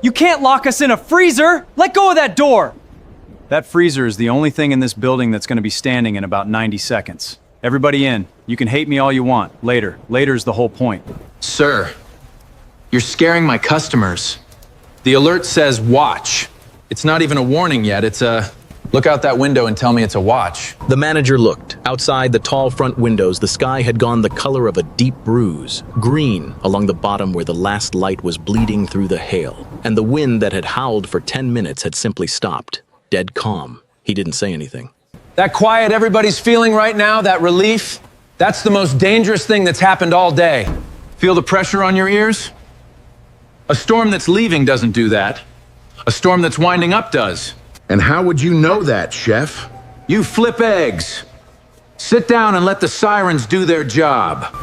You can't lock us in a freezer! Let go of that door! That freezer is the only thing in this building that's going to be standing in about 90 seconds. Everybody in. You can hate me all you want. Later. Later's the whole point. Sir, you're scaring my customers. The alert says watch. It's not even a warning yet, it's a look out that window and tell me it's a watch. The manager looked. Outside the tall front windows, the sky had gone the color of a deep bruise, green along the bottom where the last light was bleeding through the hail, and the wind that had howled for 10 minutes had simply stopped, dead calm. He didn't say anything. That quiet everybody's feeling right now, that relief, that's the most dangerous thing that's happened all day. Feel the pressure on your ears? A storm that's leaving doesn't do that. A storm that's winding up does. And how would you know that, Chef? You flip eggs. Sit down and let the sirens do their job.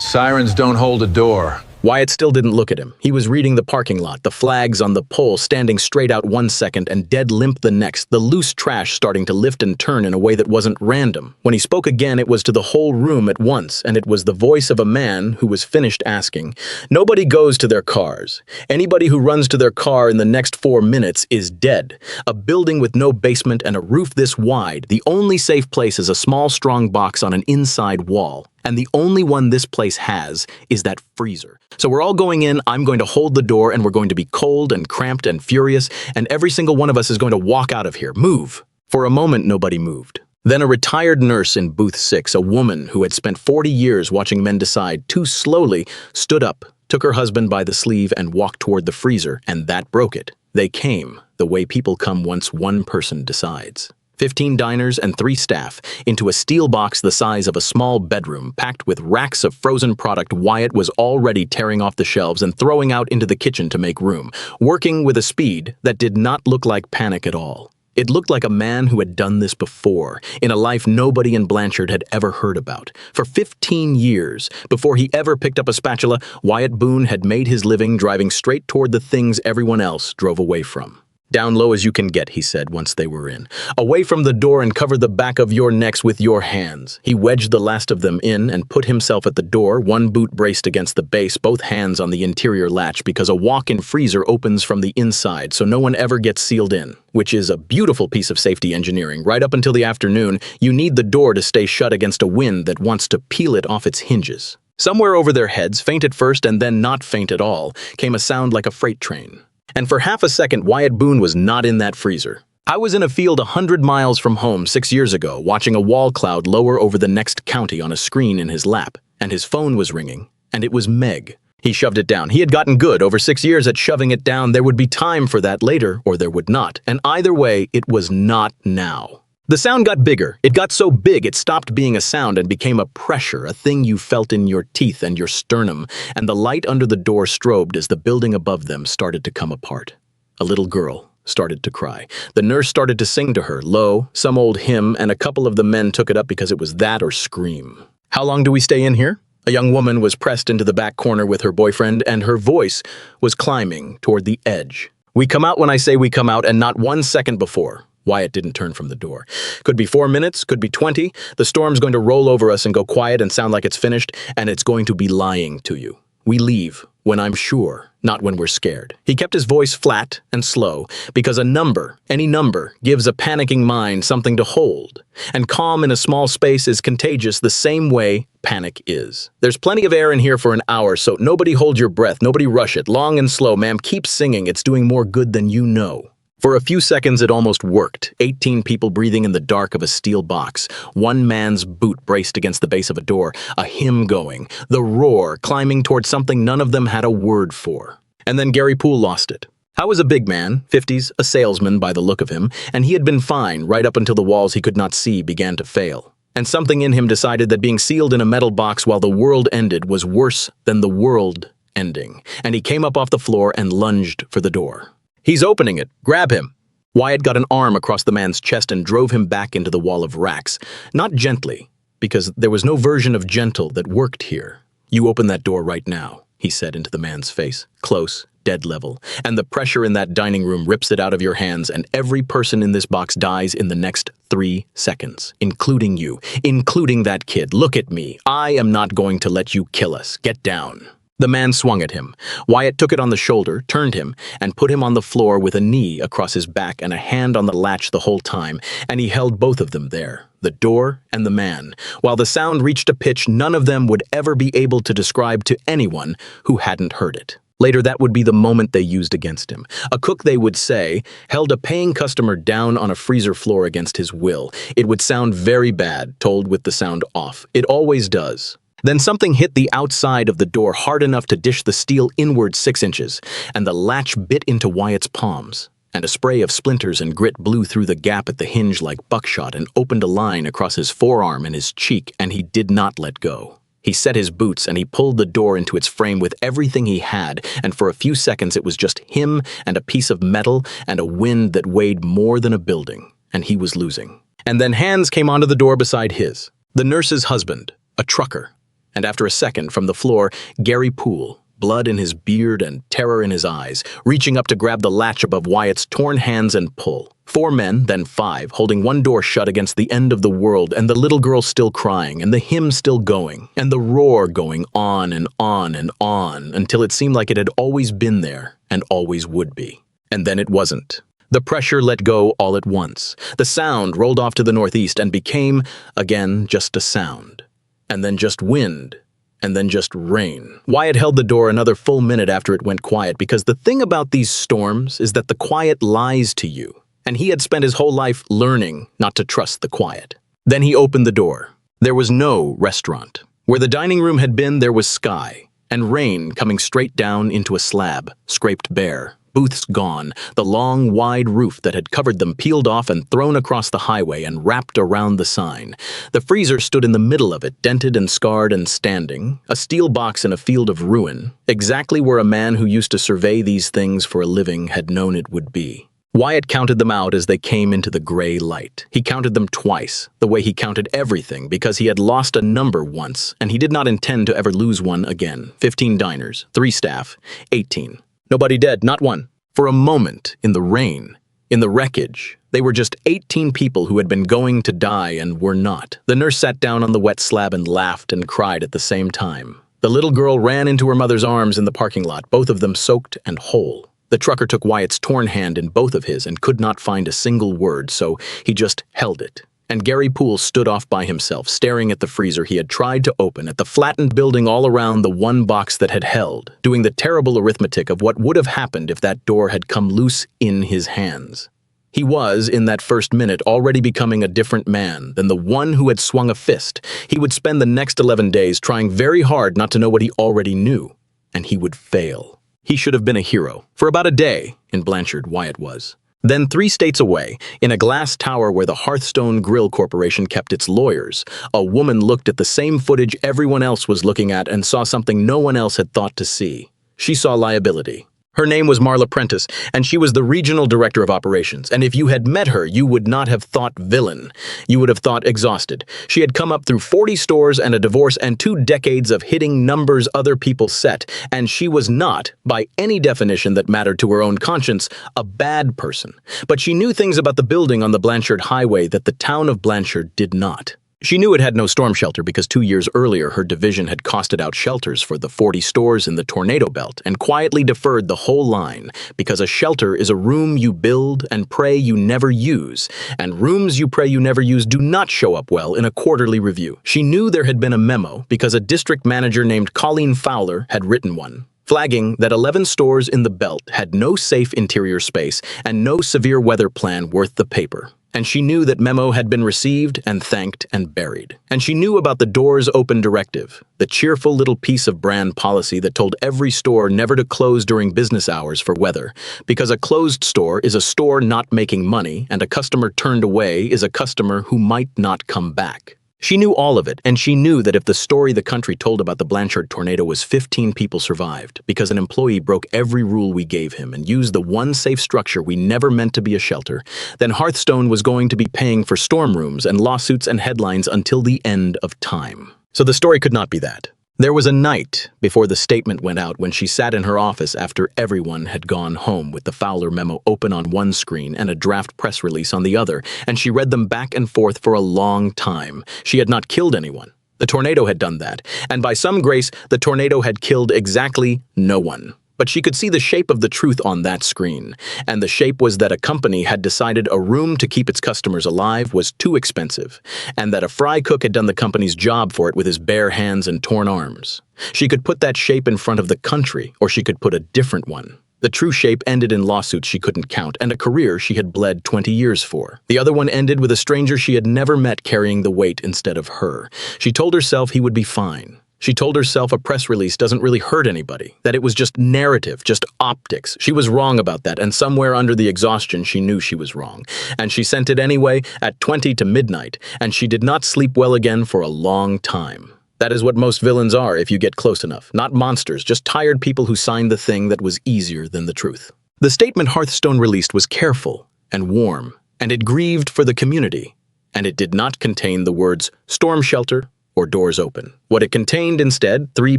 Sirens don't hold a door. Wyatt still didn't look at him. He was reading the parking lot, the flags on the pole standing straight out 1 second and dead limp the next, the loose trash starting to lift and turn in a way that wasn't random. When he spoke again, it was to the whole room at once, and it was the voice of a man who was finished asking. Nobody goes to their cars. Anybody who runs to their car in the next 4 minutes is dead. A building with no basement and a roof this wide, the only safe place is a small, strong box on an inside wall. And the only one this place has is that freezer. So we're all going in, I'm going to hold the door, and we're going to be cold and cramped and furious, and every single one of us is going to walk out of here. Move. For a moment, nobody moved. Then a retired nurse in booth 6, a woman who had spent 40 years watching men decide too slowly, stood up, took her husband by the sleeve and walked toward the freezer, and that broke it. They came, the way people come once one person decides. 15 diners and 3 staff, into a steel box the size of a small bedroom, packed with racks of frozen product Wyatt was already tearing off the shelves and throwing out into the kitchen to make room, working with a speed that did not look like panic at all. It looked like a man who had done this before, in a life nobody in Blanchard had ever heard about. For 15 years, before he ever picked up a spatula, Wyatt Boone had made his living driving straight toward the things everyone else drove away from. "Down low as you can get," he said once they were in. "Away from the door and cover the back of your necks with your hands." He wedged the last of them in and put himself at the door, one boot braced against the base, both hands on the interior latch because a walk-in freezer opens from the inside so no one ever gets sealed in, which is a beautiful piece of safety engineering. Right up until the afternoon, you need the door to stay shut against a wind that wants to peel it off its hinges. Somewhere over their heads, faint at first and then not faint at all, came a sound like a freight train. And for half a second, Wyatt Boone was not in that freezer. I was in a field 100 miles from home 6 years ago, watching a wall cloud lower over the next county on a screen in his lap, and his phone was ringing, and it was Meg. He shoved it down. He had gotten good over 6 years at shoving it down. There would be time for that later, or there would not, and either way, it was not now. The sound got bigger. It got so big it stopped being a sound and became a pressure, a thing you felt in your teeth and your sternum, and the light under the door strobed as the building above them started to come apart. A little girl started to cry. The nurse started to sing to her, low, some old hymn, and a couple of the men took it up because it was that or scream. "How long do we stay in here?" A young woman was pressed into the back corner with her boyfriend, and her voice was climbing toward the edge. "We come out when I say we come out, and not 1 second before." Wyatt didn't turn from the door. "Could be 4 minutes, could be 20. The storm's going to roll over us and go quiet and sound like it's finished, and it's going to be lying to you. We leave when I'm sure, not when we're scared." He kept his voice flat and slow, because a number, any number, gives a panicking mind something to hold. And calm in a small space is contagious the same way panic is. "There's plenty of air in here for an hour, so nobody hold your breath, nobody rush it. Long and slow, ma'am, keep singing, it's doing more good than you know." For a few seconds it almost worked, 18 people breathing in the dark of a steel box, one man's boot braced against the base of a door, a hymn going, the roar climbing toward something none of them had a word for. And then Gary Poole lost it. I was a big man, 50s, a salesman by the look of him, and he had been fine right up until the walls he could not see began to fail. And something in him decided that being sealed in a metal box while the world ended was worse than the world ending, and he came up off the floor and lunged for the door. "He's opening it. Grab him." Wyatt got an arm across the man's chest and drove him back into the wall of racks. Not gently, because there was no version of gentle that worked here. "You open that door right now," he said into the man's face, close, dead level, "and the pressure in that dining room rips it out of your hands, and every person in this box dies in the next 3 seconds, including you, including that kid. Look at me. I am not going to let you kill us. Get down." The man swung at him. Wyatt took it on the shoulder, turned him, and put him on the floor with a knee across his back and a hand on the latch the whole time, and he held both of them there, the door and the man, while the sound reached a pitch none of them would ever be able to describe to anyone who hadn't heard it. Later, that would be the moment they used against him. A cook, they would say, held a paying customer down on a freezer floor against his will. It would sound very bad, told with the sound off. It always does. Then something hit the outside of the door hard enough to dish the steel inward 6 inches, and the latch bit into Wyatt's palms, and a spray of splinters and grit blew through the gap at the hinge like buckshot and opened a line across his forearm and his cheek, and he did not let go. He set his boots and he pulled the door into its frame with everything he had, and for a few seconds it was just him and a piece of metal and a wind that weighed more than a building, and he was losing. And then hands came onto the door beside his. The nurse's husband, a trucker. And after a second, from the floor, Gary Poole, blood in his beard and terror in his eyes, reaching up to grab the latch above Wyatt's torn hands and pull. 4 men, then 5, holding one door shut against the end of the world, and the little girl still crying, and the hymn still going, and the roar going on and on and on, until it seemed like it had always been there, and always would be. And then it wasn't. The pressure let go all at once. The sound rolled off to the northeast and became, again, just a sound. And then just wind. And then just rain. Wyatt held the door another full minute after it went quiet, because the thing about these storms is that the quiet lies to you. And he had spent his whole life learning not to trust the quiet. Then he opened the door. There was no restaurant. Where the dining room had been, there was sky, and rain coming straight down into a slab, scraped bare. Booths gone, the long, wide roof that had covered them peeled off and thrown across the highway and wrapped around the sign. The freezer stood in the middle of it, dented and scarred and standing, a steel box in a field of ruin, exactly where a man who used to survey these things for a living had known it would be. Wyatt counted them out as they came into the gray light. He counted them twice, the way he counted everything, because he had lost a number once, and he did not intend to ever lose one again. 15 diners, 3 staff, 18. Nobody dead, not one. For a moment, in the rain, in the wreckage, they were just 18 people who had been going to die and were not. The nurse sat down on the wet slab and laughed and cried at the same time. The little girl ran into her mother's arms in the parking lot, both of them soaked and whole. The trucker took Wyatt's torn hand in both of his and could not find a single word, so he just held it. And Gary Poole stood off by himself, staring at the freezer he had tried to open, at the flattened building all around the one box that had held, doing the terrible arithmetic of what would have happened if that door had come loose in his hands. He was, in that first minute, already becoming a different man than the one who had swung a fist. He would spend the next 11 days trying very hard not to know what he already knew, and he would fail. He should have been a hero. For about a day, in Blanchard, Wyatt was. Then 3 states away, in a glass tower where the Hearthstone Grill Corporation kept its lawyers, a woman looked at the same footage everyone else was looking at and saw something no one else had thought to see. She saw liability. Her name was Marla Prentice, and she was the regional director of operations, and if you had met her, you would not have thought villain. You would have thought exhausted. She had come up through 40 stores and a divorce and 2 decades of hitting numbers other people set, and she was not, by any definition that mattered to her own conscience, a bad person. But she knew things about the building on the Blanchard Highway that the town of Blanchard did not. She knew it had no storm shelter because 2 years earlier her division had costed out shelters for the 40 stores in the tornado belt and quietly deferred the whole line because a shelter is a room you build and pray you never use, and rooms you pray you never use do not show up well in a quarterly review. She knew there had been a memo because a district manager named Colleen Fowler had written one, flagging that 11 stores in the belt had no safe interior space and no severe weather plan worth the paper. And she knew that memo had been received and thanked and buried. And she knew about the doors open directive, the cheerful little piece of brand policy that told every store never to close during business hours for weather, because a closed store is a store not making money, and a customer turned away is a customer who might not come back. She knew all of it, and she knew that if the story the country told about the Blanchard tornado was 15 people survived because an employee broke every rule we gave him and used the one safe structure we never meant to be a shelter, then Hearthstone was going to be paying for storm rooms and lawsuits and headlines until the end of time. So the story could not be that. There was a night before the statement went out when she sat in her office after everyone had gone home with the Fowler memo open on one screen and a draft press release on the other, and she read them back and forth for a long time. She had not killed anyone. The tornado had done that, and by some grace, the tornado had killed exactly no one. But she could see the shape of the truth on that screen, and the shape was that a company had decided a room to keep its customers alive was too expensive, and that a fry cook had done the company's job for it with his bare hands and torn arms. She could put that shape in front of the country, or she could put a different one. The true shape ended in lawsuits she couldn't count, and a career she had bled 20 years for. The other one ended with a stranger she had never met carrying the weight instead of her. She told herself he would be fine. She told herself a press release doesn't really hurt anybody, that it was just narrative, just optics. She was wrong about that, and somewhere under the exhaustion she knew she was wrong. And she sent it anyway at 20 to midnight, and she did not sleep well again for a long time. That is what most villains are if you get close enough. Not monsters, just tired people who signed the thing that was easier than the truth. The statement Hearthstone released was careful and warm, and it grieved for the community. And it did not contain the words storm shelter or doors open. What it contained instead, 3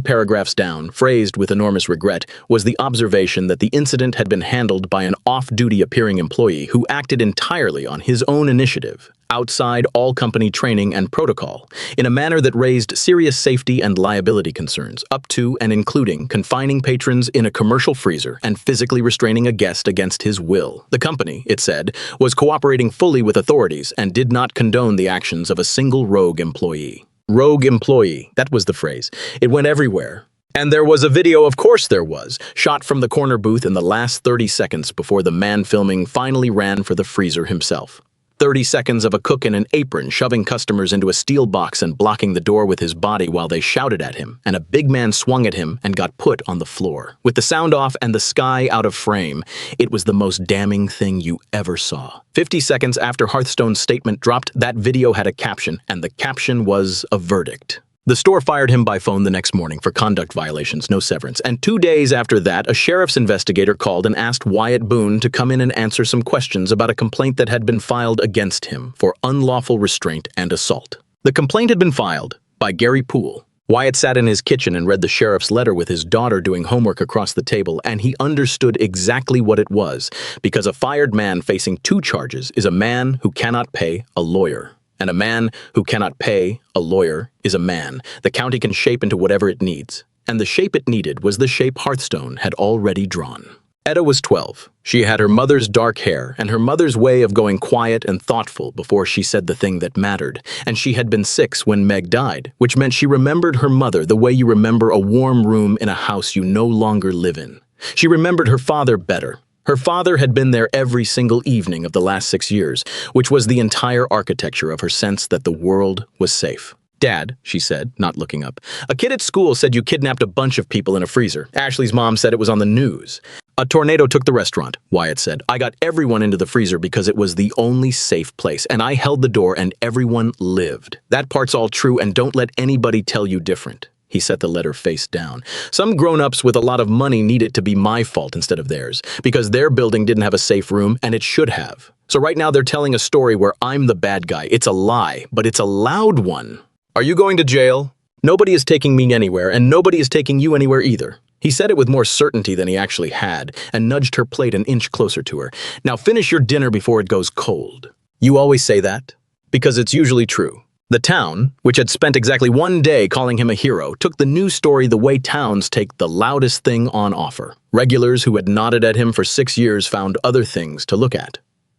paragraphs down, phrased with enormous regret, was the observation that the incident had been handled by an off-duty appearing employee who acted entirely on his own initiative, outside all company training and protocol, in a manner that raised serious safety and liability concerns, up to and including confining patrons in a commercial freezer and physically restraining a guest against his will. The company, it said, was cooperating fully with authorities and did not condone the actions of a single rogue employee. Rogue employee, that was the phrase. It went everywhere. And there was a video, of course there was, shot from the corner booth in the last 30 seconds before the man filming finally ran for the freezer himself. 30 seconds of a cook in an apron shoving customers into a steel box and blocking the door with his body while they shouted at him, and a big man swung at him and got put on the floor. With the sound off and the sky out of frame, it was the most damning thing you ever saw. 50 seconds after Hearthstone's statement dropped, that video had a caption, and the caption was a verdict. The store fired him by phone the next morning for conduct violations, no severance, and 2 days after that, a sheriff's investigator called and asked Wyatt Boone to come in and answer some questions about a complaint that had been filed against him for unlawful restraint and assault. The complaint had been filed by Gary Poole. Wyatt sat in his kitchen and read the sheriff's letter with his daughter doing homework across the table, and he understood exactly what it was, because a fired man facing 2 charges is a man who cannot pay a lawyer. And a man who cannot pay a lawyer is a man the county can shape into whatever it needs. And the shape it needed was the shape Hearthstone had already drawn. Etta was 12. She had her mother's dark hair and her mother's way of going quiet and thoughtful before she said the thing that mattered. And she had been 6 when Meg died, which meant she remembered her mother the way you remember a warm room in a house you no longer live in. She remembered her father better. Her father had been there every single evening of the last 6 years, which was the entire architecture of her sense that the world was safe. Dad, she said, not looking up, a kid at school said you kidnapped a bunch of people in a freezer. Ashley's mom said it was on the news. A tornado took the restaurant, Wyatt said. I got everyone into the freezer because it was the only safe place, and I held the door and everyone lived. That part's all true, and don't let anybody tell you different. He set the letter face down. Some grown-ups with a lot of money need it to be my fault instead of theirs, because their building didn't have a safe room, and it should have. So right now they're telling a story where I'm the bad guy. It's a lie, but it's a loud one. Are you going to jail? Nobody is taking me anywhere, and nobody is taking you anywhere either. He said it with more certainty than he actually had, and nudged her plate an inch closer to her. Now finish your dinner before it goes cold. You always say that? Because it's usually true. The town, which had spent exactly 1 day calling him a hero, took the news story the way towns take the loudest thing on offer. Regulars who had nodded at him for 6 years found other things to look at.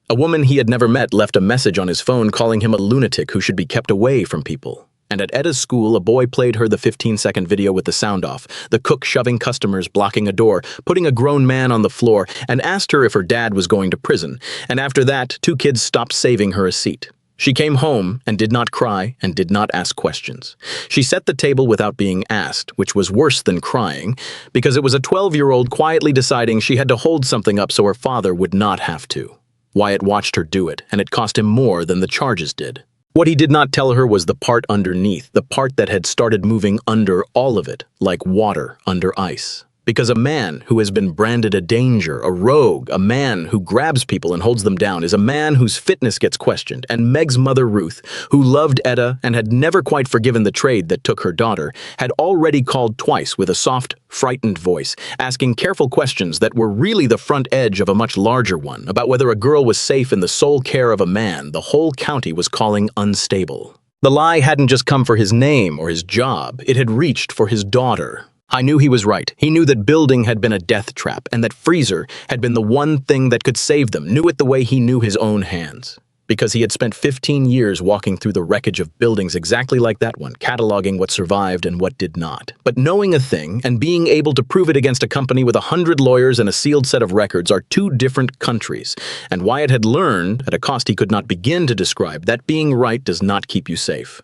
A woman he had never met left a message on his phone calling him a lunatic who should be kept away from people. And at Etta's school, a boy played her the 15-second video with the sound off, the cook shoving customers, blocking a door, putting a grown man on the floor, and asked her if her dad was going to prison. And after that, 2 kids stopped saving her a seat. She came home and did not cry and did not ask questions. She set the table without being asked, which was worse than crying, because it was a 12-year-old quietly deciding she had to hold something up so her father would not have to. Wyatt watched her do it, and it cost him more than the charges did. What he did not tell her was the part underneath, the part that had started moving under all of it, like water under ice. Because a man who has been branded a danger, a rogue, a man who grabs people and holds them down is a man whose fitness gets questioned, and Meg's mother Ruth, who loved Etta and had never quite forgiven the trade that took her daughter, had already called twice with a soft, frightened voice, asking careful questions that were really the front edge of a much larger one, about whether a girl was safe in the sole care of a man the whole county was calling unstable. The lie hadn't just come for his name or his job, it had reached for his daughter. I knew he was right. He knew that building had been a death trap and that freezer had been the one thing that could save them, knew it the way he knew his own hands. Because he had spent 15 years walking through the wreckage of buildings exactly like that one, cataloging what survived and what did not. But knowing a thing and being able to prove it against a company with 100 lawyers and a sealed set of records are two different countries. And Wyatt had learned, at a cost he could not begin to describe, that being right does not keep you safe.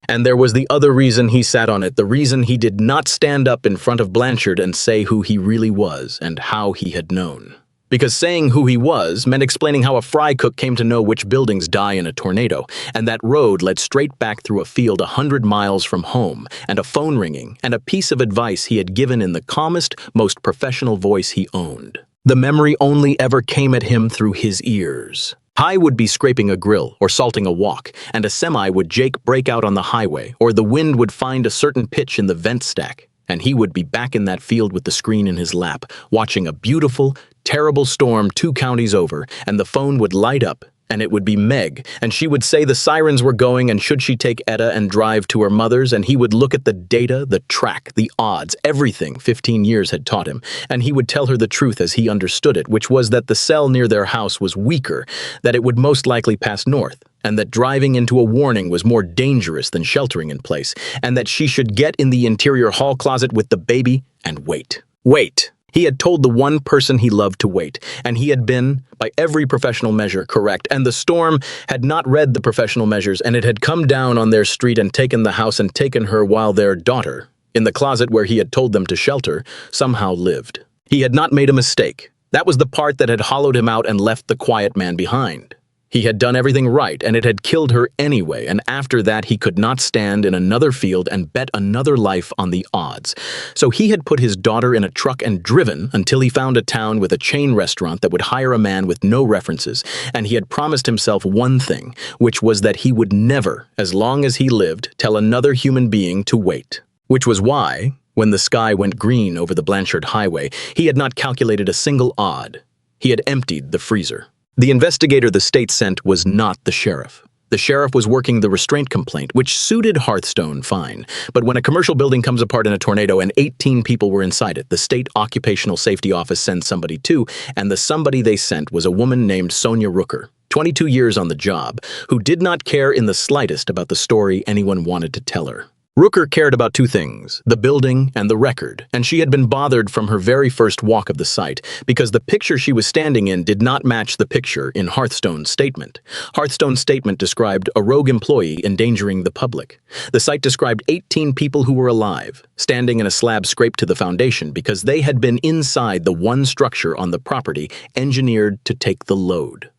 And there was the other reason he sat on it, the reason he did not stand up in front of Blanchard and say who he really was and how he had known. Because saying who he was meant explaining how a fry cook came to know which buildings die in a tornado, and that road led straight back through a field 100 miles from home, and a phone ringing, and a piece of advice he had given in the calmest, most professional voice he owned. The memory only ever came at him through his ears. Hy would be scraping a grill or salting a wok, and a semi would break out on the highway, or the wind would find a certain pitch in the vent stack, and he would be back in that field with the screen in his lap, watching a beautiful, terrible storm 2 counties over, and the phone would light up, and it would be Meg, and she would say the sirens were going and should she take Etta and drive to her mother's, and he would look at the data, the track, the odds, everything 15 years had taught him, and he would tell her the truth as he understood it, which was that the cell near their house was weaker, that it would most likely pass north, and that driving into a warning was more dangerous than sheltering in place, and that she should get in the interior hall closet with the baby and wait. Wait. He had told the one person he loved to wait, and he had been, by every professional measure, correct, and the storm had not read the professional measures, and it had come down on their street and taken the house and taken her while their daughter, in the closet where he had told them to shelter, somehow lived. He had not made a mistake. That was the part that had hollowed him out and left the quiet man behind. He had done everything right, and it had killed her anyway, and after that he could not stand in another field and bet another life on the odds. So he had put his daughter in a truck and driven until he found a town with a chain restaurant that would hire a man with no references, and he had promised himself one thing, which was that he would never, as long as he lived, tell another human being to wait. Which was why, when the sky went green over the Blanchard Highway, he had not calculated a single odd. He had emptied the freezer. The investigator the state sent was not the sheriff. The sheriff was working the restraint complaint, which suited Hearthstone fine. But when a commercial building comes apart in a tornado and 18 people were inside it, the state occupational safety office sends somebody too, and the somebody they sent was a woman named Sonia Rooker, 22 years on the job, who did not care in the slightest about the story anyone wanted to tell her. Rooker cared about 2 things, the building and the record, and she had been bothered from her very first walk of the site because the picture she was standing in did not match the picture in Hearthstone's statement. Hearthstone's statement described a rogue employee endangering the public. The site described 18 people who were alive, standing in a slab scraped to the foundation because they had been inside the one structure on the property engineered to take the load.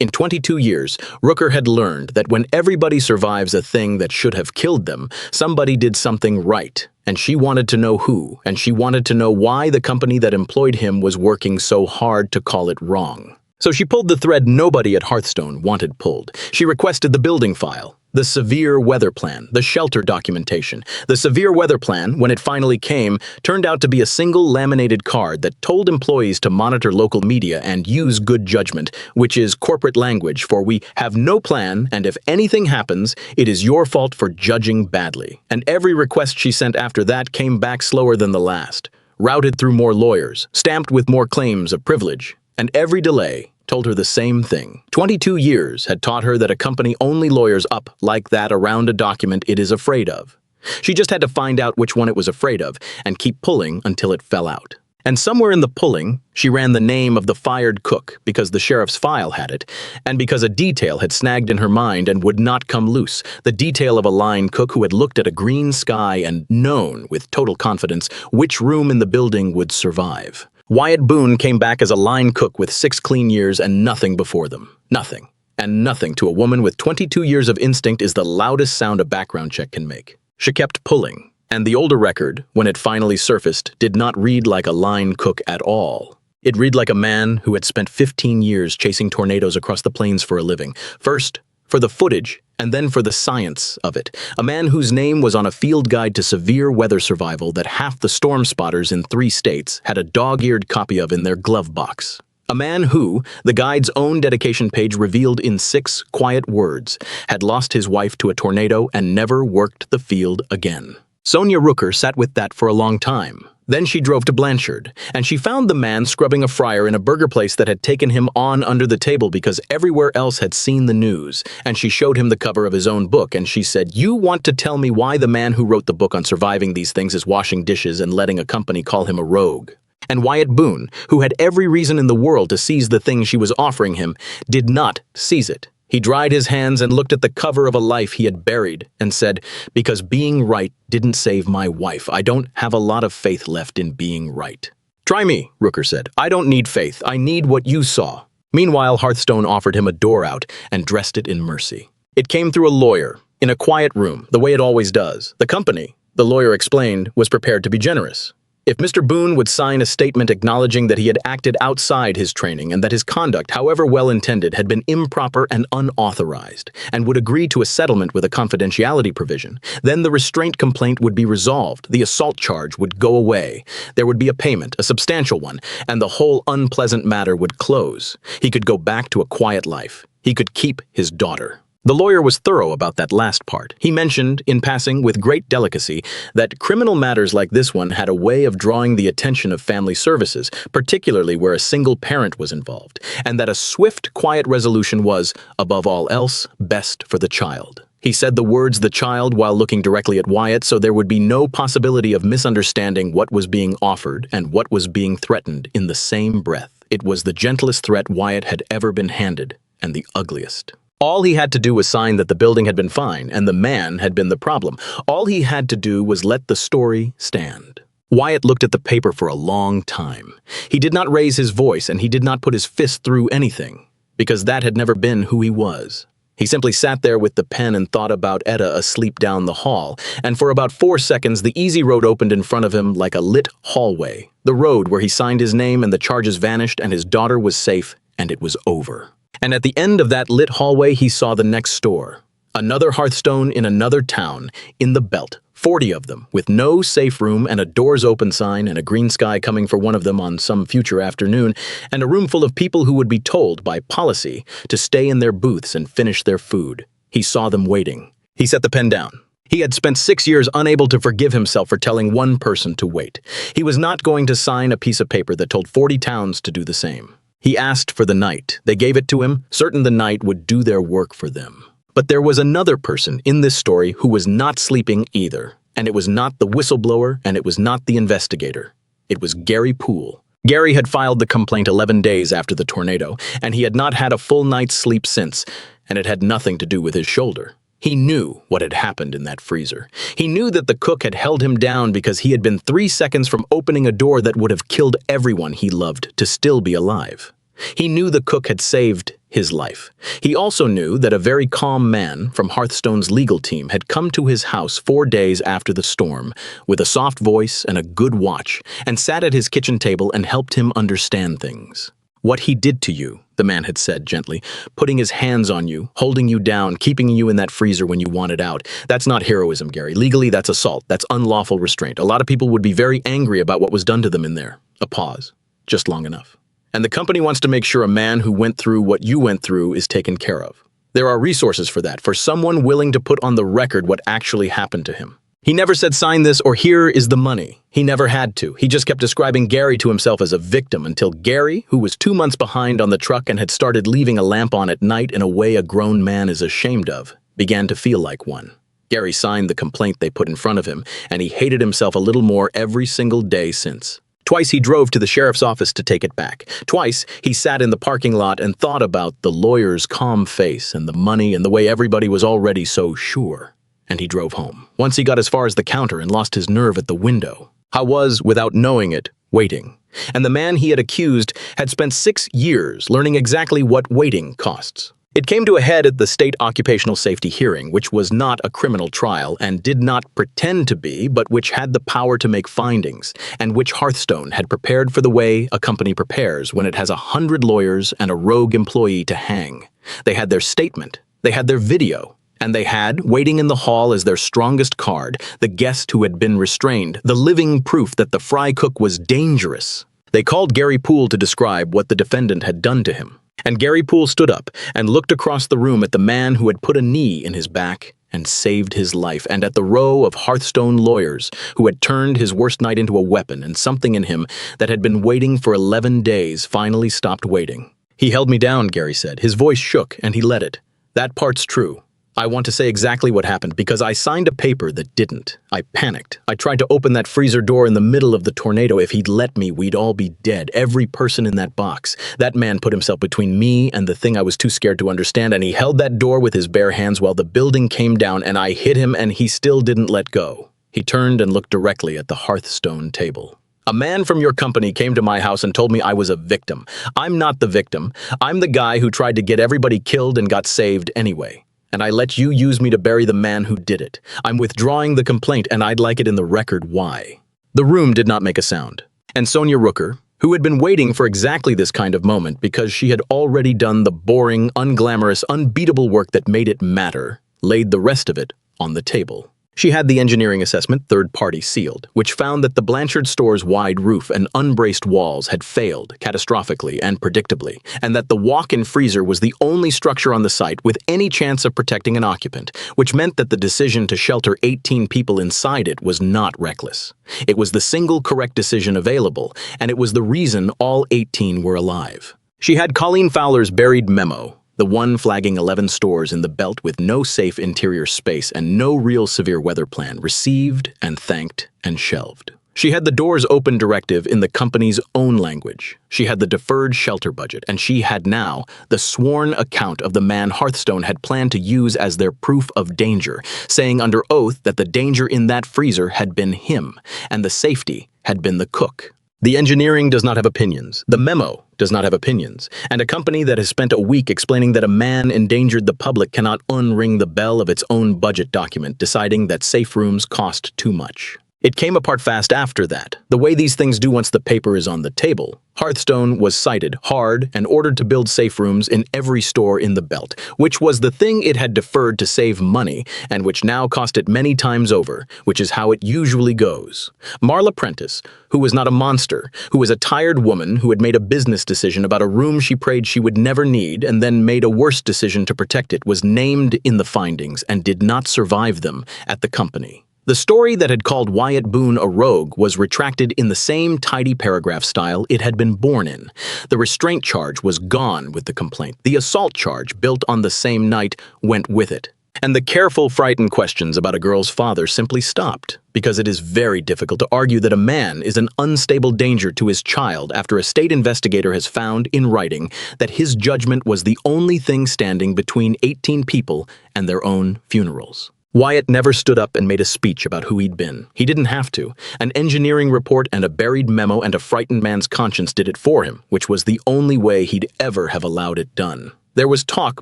In 22 years, Rooker had learned that when everybody survives a thing that should have killed them, somebody did something right, and she wanted to know who, and she wanted to know why the company that employed him was working so hard to call it wrong. So she pulled the thread nobody at Hearthstone wanted pulled. She requested the building file, the severe weather plan, the shelter documentation. The severe weather plan, when it finally came, turned out to be a single laminated card that told employees to monitor local media and use good judgment, which is corporate language for we have no plan, and if anything happens, it is your fault for judging badly. And every request she sent after that came back slower than the last, routed through more lawyers, stamped with more claims of privilege, and every delay told her the same thing. 22 years had taught her that a company only lawyers up like that around a document it is afraid of. She just had to find out which one it was afraid of and keep pulling until it fell out. And somewhere in the pulling, she ran the name of the fired cook because the sheriff's file had it, and because a detail had snagged in her mind and would not come loose, the detail of a line cook who had looked at a green sky and known, with total confidence, which room in the building would survive. Wyatt Boone came back as a line cook with 6 clean years and nothing before them. Nothing. And nothing to a woman with 22 years of instinct is the loudest sound a background check can make. She kept pulling, and the older record, when it finally surfaced, did not read like a line cook at all. It read like a man who had spent 15 years chasing tornadoes across the plains for a living. First, for the footage, and then for the science of it. A man whose name was on a field guide to severe weather survival that half the storm spotters in 3 states had a dog-eared copy of in their glove box. A man who, the guide's own dedication page revealed in 6 quiet words, had lost his wife to a tornado and never worked the field again. Sonia Rooker sat with that for a long time. Then she drove to Blanchard, and she found the man scrubbing a fryer in a burger place that had taken him on under the table because everywhere else had seen the news, and she showed him the cover of his own book, and she said, "You want to tell me why the man who wrote the book on surviving these things is washing dishes and letting a company call him a rogue?" And Wyatt Boone, who had every reason in the world to seize the thing she was offering him, did not seize it. He dried his hands and looked at the cover of a life he had buried and said, "Because being right didn't save my wife. I don't have a lot of faith left in being right." "Try me," Rooker said. "I don't need faith. I need what you saw." Meanwhile, Hearthstone offered him a door out and dressed it in mercy. It came through a lawyer, in a quiet room, the way it always does. The company, the lawyer explained, was prepared to be generous. If Mr. Boone would sign a statement acknowledging that he had acted outside his training and that his conduct, however well-intended, had been improper and unauthorized, and would agree to a settlement with a confidentiality provision, then the restraint complaint would be resolved, the assault charge would go away, there would be a payment, a substantial one, and the whole unpleasant matter would close. He could go back to a quiet life. He could keep his daughter. The lawyer was thorough about that last part. He mentioned, in passing with great delicacy, that criminal matters like this one had a way of drawing the attention of family services, particularly where a single parent was involved, and that a swift, quiet resolution was, above all else, best for the child. He said the words "the child" while looking directly at Wyatt, so there would be no possibility of misunderstanding what was being offered and what was being threatened in the same breath. It was the gentlest threat Wyatt had ever been handed, and the ugliest. All he had to do was sign that the building had been fine and the man had been the problem. All he had to do was let the story stand. Wyatt looked at the paper for a long time. He did not raise his voice and he did not put his fist through anything, because that had never been who he was. He simply sat there with the pen and thought about Etta asleep down the hall, and for about 4 seconds the easy road opened in front of him like a lit hallway. The road where he signed his name and the charges vanished and his daughter was safe, and it was over. And at the end of that lit hallway, he saw the next store. Another Hearthstone in another town, in the belt, 40 of them, with no safe room and a doors open sign and a green sky coming for one of them on some future afternoon, and a room full of people who would be told by policy to stay in their booths and finish their food. He saw them waiting. He set the pen down. He had spent 6 years unable to forgive himself for telling one person to wait. He was not going to sign a piece of paper that told 40 towns to do the same. He asked for the night. They gave it to him, certain the night would do their work for them. But there was another person in this story who was not sleeping either. And it was not the whistleblower, and it was not the investigator. It was Gary Poole. Gary had filed the complaint 11 days after the tornado, and he had not had a full night's sleep since, and it had nothing to do with his shoulder. He knew what had happened in that freezer. He knew that the cook had held him down because he had been 3 seconds from opening a door that would have killed everyone he loved to still be alive. He knew the cook had saved his life. He also knew that a very calm man from Hearthstone's legal team had come to his house 4 days after the storm, with a soft voice and a good watch, and sat at his kitchen table and helped him understand things. "What he did to you," the man had said gently, "putting his hands on you, holding you down, keeping you in that freezer when you wanted out. That's not heroism, Gary. Legally, that's assault. That's unlawful restraint. A lot of people would be very angry about what was done to them in there." A pause. Just long enough. "And the company wants to make sure a man who went through what you went through is taken care of. There are resources for that, for someone willing to put on the record what actually happened to him. He never said sign this or here is the money. He never had to. He just kept describing Gary to himself as a victim until Gary, who was 2 months behind on the truck and had started leaving a lamp on at night in a way a grown man is ashamed of, began to feel like one. Gary signed the complaint they put in front of him, and he hated himself a little more every single day since. Twice he drove to the sheriff's office to take it back. Twice he sat in the parking lot and thought about the lawyer's calm face and the money and the way everybody was already so sure. And he drove home. Once he got as far as the counter and lost his nerve at the window. I was, without knowing it, waiting. And the man he had accused had spent 6 years learning exactly what waiting costs. It came to a head at the state occupational safety hearing, which was not a criminal trial and did not pretend to be, but which had the power to make findings, and which Hearthstone had prepared for the way a company prepares when it has 100 lawyers and a rogue employee to hang. They had their statement, they had their video, and they had, waiting in the hall as their strongest card, the guest who had been restrained, the living proof that the fry cook was dangerous. They called Gary Poole to describe what the defendant had done to him. And Gary Poole stood up and looked across the room at the man who had put a knee in his back and saved his life, and at the row of Hearthstone lawyers who had turned his worst night into a weapon, and something in him that had been waiting for 11 days finally stopped waiting. "He held me down," Gary said. His voice shook, and he let it. "That part's true. I want to say exactly what happened because I signed a paper that didn't. I panicked. I tried to open that freezer door in the middle of the tornado. If he'd let me, we'd all be dead. Every person in that box. That man put himself between me and the thing I was too scared to understand, and he held that door with his bare hands while the building came down, and I hit him, and he still didn't let go." He turned and looked directly at the Hearthstone table. "A man from your company came to my house and told me I was a victim. I'm not the victim. I'm the guy who tried to get everybody killed and got saved anyway. And I let you use me to bury the man who did it. I'm withdrawing the complaint, and I'd like it in the record why." The room did not make a sound. And Sonia Rooker, who had been waiting for exactly this kind of moment because she had already done the boring, unglamorous, unbeatable work that made it matter, laid the rest of it on the table. She had the engineering assessment third-party sealed, which found that the Blanchard store's wide roof and unbraced walls had failed catastrophically and predictably, and that the walk-in freezer was the only structure on the site with any chance of protecting an occupant, which meant that the decision to shelter 18 people inside it was not reckless. It was the single correct decision available, and it was the reason all 18 were alive. She had Colleen Fowler's buried memo, the one flagging 11 stores in the belt with no safe interior space and no real severe weather plan, received and thanked and shelved. She had the doors open directive in the company's own language. She had the deferred shelter budget, and she had now the sworn account of the man Hearthstone had planned to use as their proof of danger, saying under oath that the danger in that freezer had been him, and the safety had been the cook. The engineering does not have opinions. The memo does not have opinions. And a company that has spent a week explaining that a man endangered the public cannot unring the bell of its own budget document, deciding that safe rooms cost too much. It came apart fast after that, the way these things do once the paper is on the table. Hearthstone was cited hard and ordered to build safe rooms in every store in the belt, which was the thing it had deferred to save money, and which now cost it many times over, which is how it usually goes. Marla Prentice, who was not a monster, who was a tired woman who had made a business decision about a room she prayed she would never need and then made a worse decision to protect it, was named in the findings and did not survive them at the company. The story that had called Wyatt Boone a rogue was retracted in the same tidy paragraph style it had been born in. The restraint charge was gone with the complaint. The assault charge, built on the same night, went with it. And the careful, frightened questions about a girl's father simply stopped, because it is very difficult to argue that a man is an unstable danger to his child after a state investigator has found in writing that his judgment was the only thing standing between 18 people and their own funerals. Wyatt never stood up and made a speech about who he'd been. He didn't have to. An engineering report and a buried memo and a frightened man's conscience did it for him, which was the only way he'd ever have allowed it done. There was talk,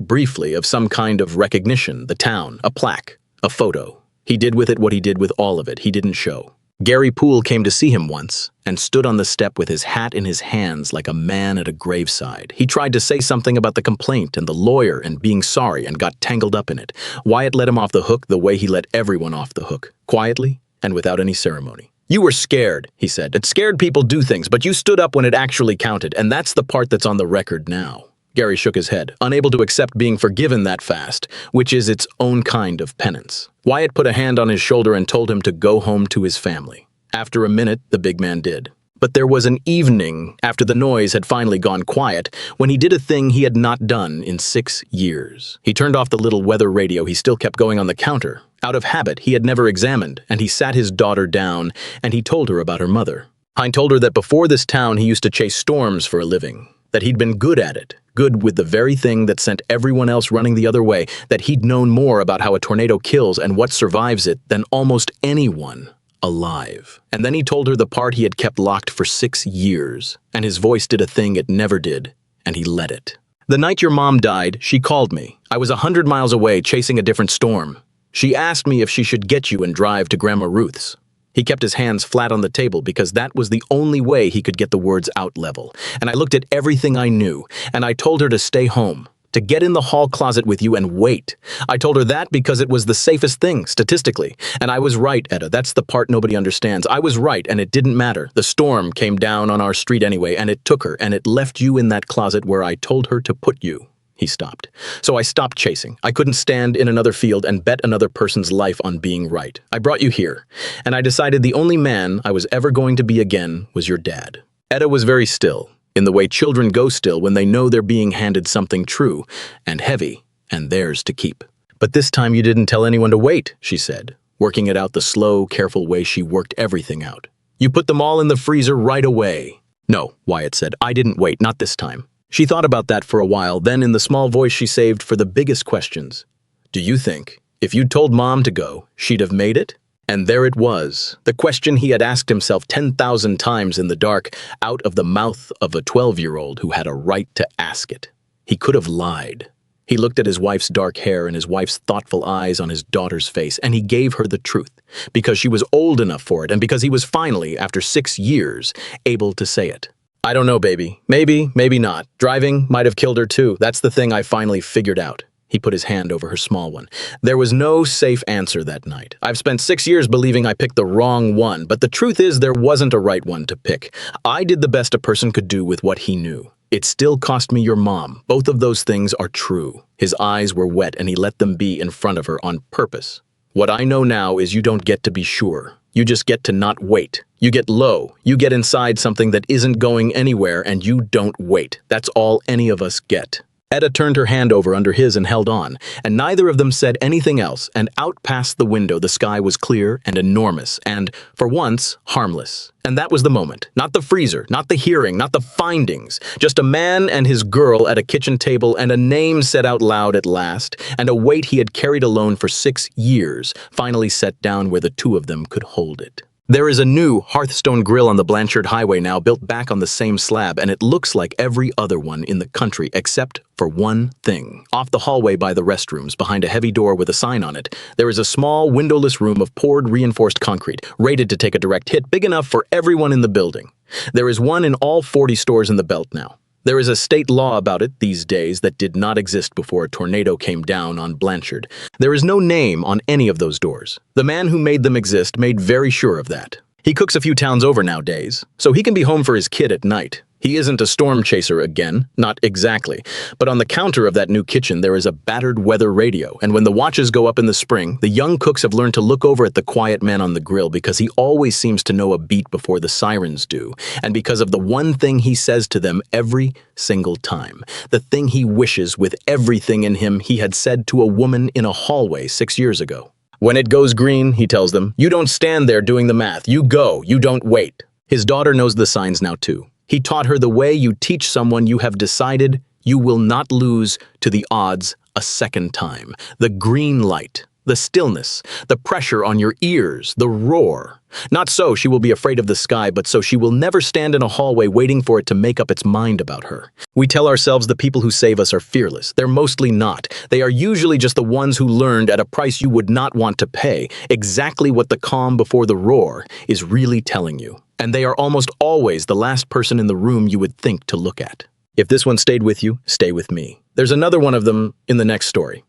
briefly, of some kind of recognition, the town, a plaque, a photo. He did with it what he did with all of it. He didn't show. Gary Poole came to see him once and stood on the step with his hat in his hands like a man at a graveside. He tried to say something about the complaint and the lawyer and being sorry and got tangled up in it. Wyatt let him off the hook the way he let everyone off the hook, quietly and without any ceremony. "You were scared," he said. "And scared people do things, but you stood up when it actually counted, and that's the part that's on the record now." Gary shook his head, unable to accept being forgiven that fast, which is its own kind of penance. Wyatt put a hand on his shoulder and told him to go home to his family. After a minute, the big man did. But there was an evening, after the noise had finally gone quiet, when he did a thing he had not done in 6 years. He turned off the little weather radio he still kept going on the counter. Out of habit, he had never examined, and he sat his daughter down, and he told her about her mother. Hein told her that before this town he used to chase storms for a living, that he'd been good at it, good with the very thing that sent everyone else running the other way, that he'd known more about how a tornado kills and what survives it than almost anyone alive. And then he told her the part he had kept locked for 6 years, and his voice did a thing it never did, and he let it. "The night your mom died, she called me. I was 100 miles away chasing a different storm. She asked me if she should get you and drive to Grandma Ruth's." He kept his hands flat on the table because that was the only way he could get the words out level. "And I looked at everything I knew, and I told her to stay home, To get in the hall closet with you and wait. I told her that because it was the safest thing, statistically. And I was right, Etta. That's the part nobody understands. I was right, and it didn't matter. The storm came down on our street anyway, and it took her, and it left you in that closet where I told her to put you. He stopped. So I stopped chasing. I couldn't stand in another field and bet another person's life on being right. I brought you here, and I decided the only man I was ever going to be again was your dad. Etta was very still, in the way children go still when they know they're being handed something true and heavy and theirs to keep. But this time you didn't tell anyone to wait, she said, working it out the slow, careful way she worked everything out. You put them all in the freezer right away. No, Wyatt said, I didn't wait, not this time. She thought about that for a while, then in the small voice she saved for the biggest questions. Do you think, if you'd told Mom to go, she'd have made it? And there it was, the question he had asked himself 10,000 times in the dark, out of the mouth of a 12-year-old who had a right to ask it. He could have lied. He looked at his wife's dark hair and his wife's thoughtful eyes on his daughter's face, and he gave her the truth, because she was old enough for it, and because he was finally, after 6 years, able to say it. I don't know, baby. Maybe, maybe not. Driving might have killed her too. That's the thing I finally figured out. He put his hand over her small one. There was no safe answer that night. I've spent 6 years believing I picked the wrong one, but the truth is there wasn't a right one to pick. I did the best a person could do with what he knew. It still cost me your mom. Both of those things are true. His eyes were wet and he let them be in front of her on purpose. What I know now is you don't get to be sure. You just get to not wait. You get low. You get inside something that isn't going anywhere and you don't wait. That's all any of us get. Etta turned her hand over under his and held on, and neither of them said anything else, and out past the window the sky was clear and enormous and, for once, harmless. And that was the moment. Not the freezer, not the hearing, not the findings. Just a man and his girl at a kitchen table and a name said out loud at last, and a weight he had carried alone for 6 years, finally set down where the two of them could hold it. There is a new Hearthstone grill on the Blanchard Highway now, built back on the same slab, and it looks like every other one in the country except for one thing. Off the hallway by the restrooms, behind a heavy door with a sign on it, there is a small windowless room of poured reinforced concrete, rated to take a direct hit, big enough for everyone in the building. There is one in all 40 stores in the belt now. There is a state law about it these days that did not exist before a tornado came down on Blanchard. There is no name on any of those doors. The man who made them exist made very sure of that. He cooks a few towns over nowadays, so he can be home for his kid at night. He isn't a storm chaser again, not exactly, but on the counter of that new kitchen there is a battered weather radio, and when the watches go up in the spring, the young cooks have learned to look over at the quiet man on the grill because he always seems to know a beat before the sirens do, and because of the one thing he says to them every single time, the thing he wishes with everything in him he had said to a woman in a hallway 6 years ago. When it goes green, he tells them, you don't stand there doing the math, you go, you don't wait. His daughter knows the signs now too. He taught her the way you teach someone you have decided you will not lose to the odds a second time. The green light, the stillness, the pressure on your ears, the roar. Not so she will be afraid of the sky, but so she will never stand in a hallway waiting for it to make up its mind about her. We tell ourselves the people who save us are fearless. They're mostly not. They are usually just the ones who learned at a price you would not want to pay exactly what the calm before the roar is really telling you. And they are almost always the last person in the room you would think to look at. If this one stayed with you, stay with me. There's another one of them in the next story.